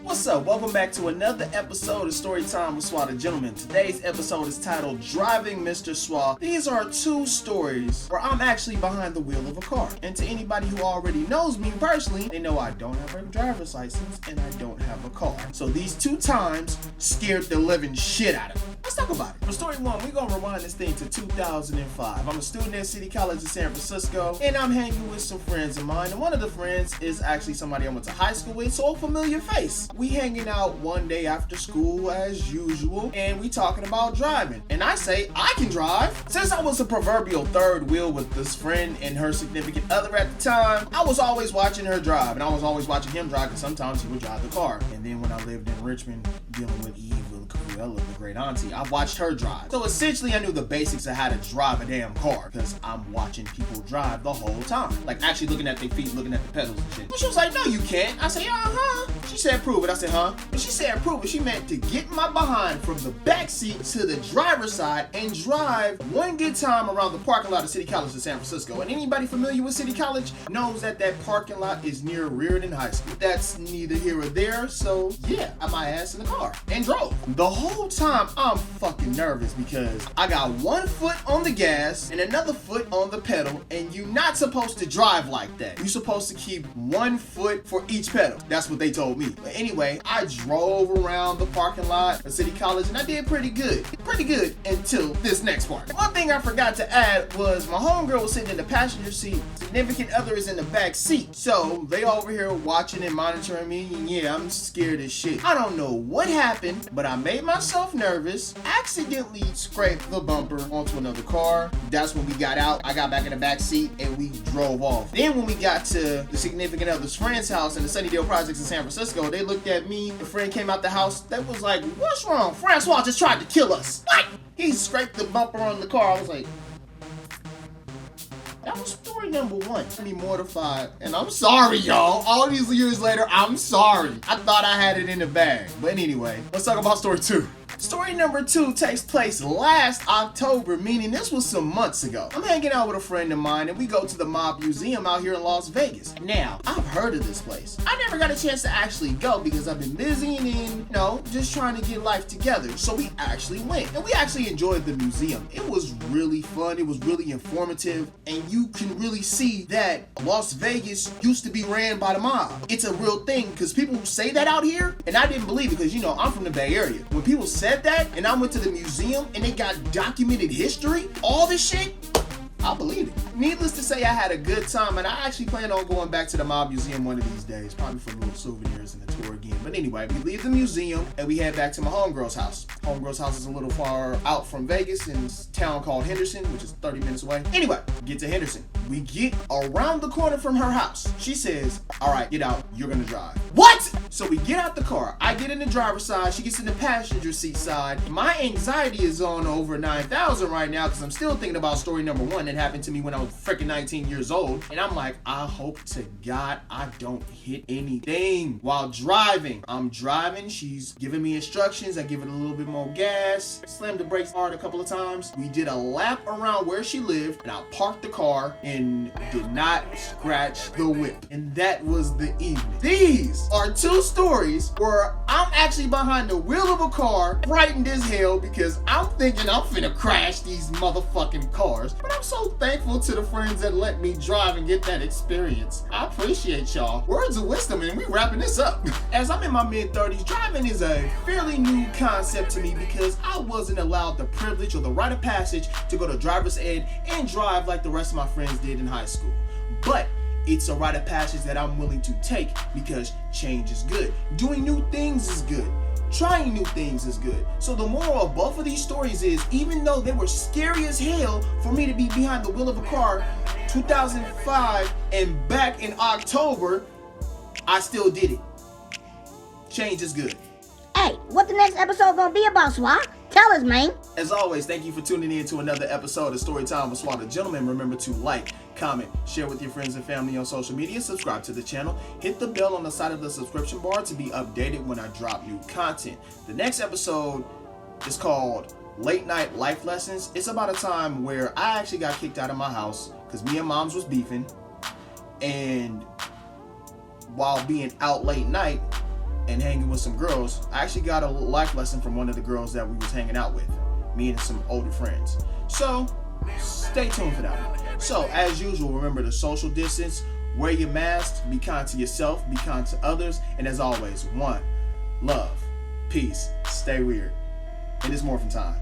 What's up? Welcome back to another episode of Storytime with Swat the Gentleman. Today's episode is titled Driving Mr. Swat. These are two stories where I'm actually behind the wheel of a car. And to anybody who already knows me personally, they know I don't have a driver's license and I don't have a car. So these two times scared the living shit out of me. Let's talk about it. For story one, we're gonna rewind this thing to 2005. I'm a student at City College in San Francisco, and I'm hanging with some friends of mine. And one of the friends is actually somebody I went to high school with, so a familiar face. We hanging out one day after school as usual, and we talking about driving. And I say, I can drive. Since I was a proverbial third wheel with this friend and her significant other at the time, I was always watching her drive, and I was always watching him drive, because sometimes he would drive the car. And then when I lived in Richmond, dealing with Eve and Cruella, the great auntie, I watched her drive. So essentially, I knew the basics of how to drive a damn car, because I'm watching people drive the whole time. Like, actually looking at their feet, looking at the pedals and shit. But she was like, no, you can't. I said, uh-huh. She said, prove it. I said, huh? When she said prove it, she meant to get my behind from the back seat to the driver's side and drive one good time around the parking lot of City College in San Francisco. And anybody familiar with City College knows that that parking lot is near Reardon High School. That's neither here or there, so yeah, I got my ass in the car and drove. The whole time, I'm fucking nervous because I got one foot on the gas and another foot on the pedal, and you're not supposed to drive like that. You're supposed to keep one foot for each pedal. That's what they told me. But anyway, I drove around the parking lot of City College and I did pretty good until this next part. One thing I forgot to add was my homegirl was sitting in the passenger seat, significant other is in the back seat. So they over here watching and monitoring me, and yeah, I'm scared as shit. I don't know what happened, but I made myself nervous, accidentally scraped the bumper onto another car. That's when we got out. I got back in the back seat and we drove off. Then when we got to the significant other's friend's house in the Sunnydale Projects in San Francisco, they looked at me. The friend came out the house that was like, what's wrong? Francois just tried to kill us. What? He scraped the bumper on the car. I was like, that was story number one. I'm mortified, and I'm sorry, y'all. All these years later, I'm sorry. I thought I had it in the bag. But anyway, let's talk about story two. Story number two takes place last October, meaning this was some months ago. I'm hanging out with a friend of mine and we go to the Mob Museum out here in Las Vegas. Now, I've heard of this place. I never got a chance to actually go because I've been busy and, just trying to get life together. So we actually went and we actually enjoyed the museum. It was really fun. It was really informative, and you can really see that Las Vegas used to be ran by the mob. It's a real thing because people say that out here, and I didn't believe it because, I'm from the Bay Area. When people said that and I went to the museum and they got documented history, all this shit, I believe it. Needless to say, I had a good time, and I actually plan on going back to the Mob Museum one of these days, probably for little souvenirs and a tour again. But anyway, we leave the museum and we head back to my homegirl's house. Homegirl's house is a little far out from Vegas in this town called Henderson, which is 30 minutes away. Anyway, get to Henderson. We get around the corner from her house. She says, all right, get out, you're gonna drive. What? So we get out the car. I get in the driver's side, she gets in the passenger seat side. My anxiety is on over 9,000 right now because I'm still thinking about story number one that happened to me when I was freaking 19 years old. And I'm like, I hope to God I don't hit anything while driving. I'm driving, she's giving me instructions. I give it a little bit more gas, slammed the brakes hard a couple of times. We did a lap around where she lived, and I parked the car and did not scratch the whip. And that was the evening. These are two stories where I'm actually behind the wheel of a car, frightened as hell because I'm thinking I'm finna crash these motherfucking cars. But I'm so thankful to the friends that let me drive and get that experience. I appreciate y'all. Words of wisdom, and we wrapping this up. As I'm in my mid-30s, driving is a fairly new concept to me because I wasn't allowed the privilege or the rite of passage to go to driver's ed and drive like the rest of my friends did in high school. But it's a rite of passage that I'm willing to take because change is good. Doing new things is good. Trying new things is good. So the moral of both of these stories is, even though they were scary as hell for me to be behind the wheel of a car 2005 and back in October, I still did it. Change is good. Hey, what the next episode gonna be about, Swat? Tell us, man. As always, thank you for tuning in to another episode of Storytime with Swat the Gentleman. Remember to like, comment, share with your friends and family on social media, subscribe to the channel, hit the bell on the side of the subscription bar to be updated when I drop new content. The next episode is called late night life lessons, it's about a time where I actually got kicked out of my house because me and moms was beefing, and while being out late night and hanging with some girls, I actually got a life lesson from one of the girls that we was hanging out with, me and some older friends. So stay tuned for that one. So as usual, remember to social distance, wear your mask, be kind to yourself, be kind to others, and as always, one, love, peace, stay weird. It is morphin' time.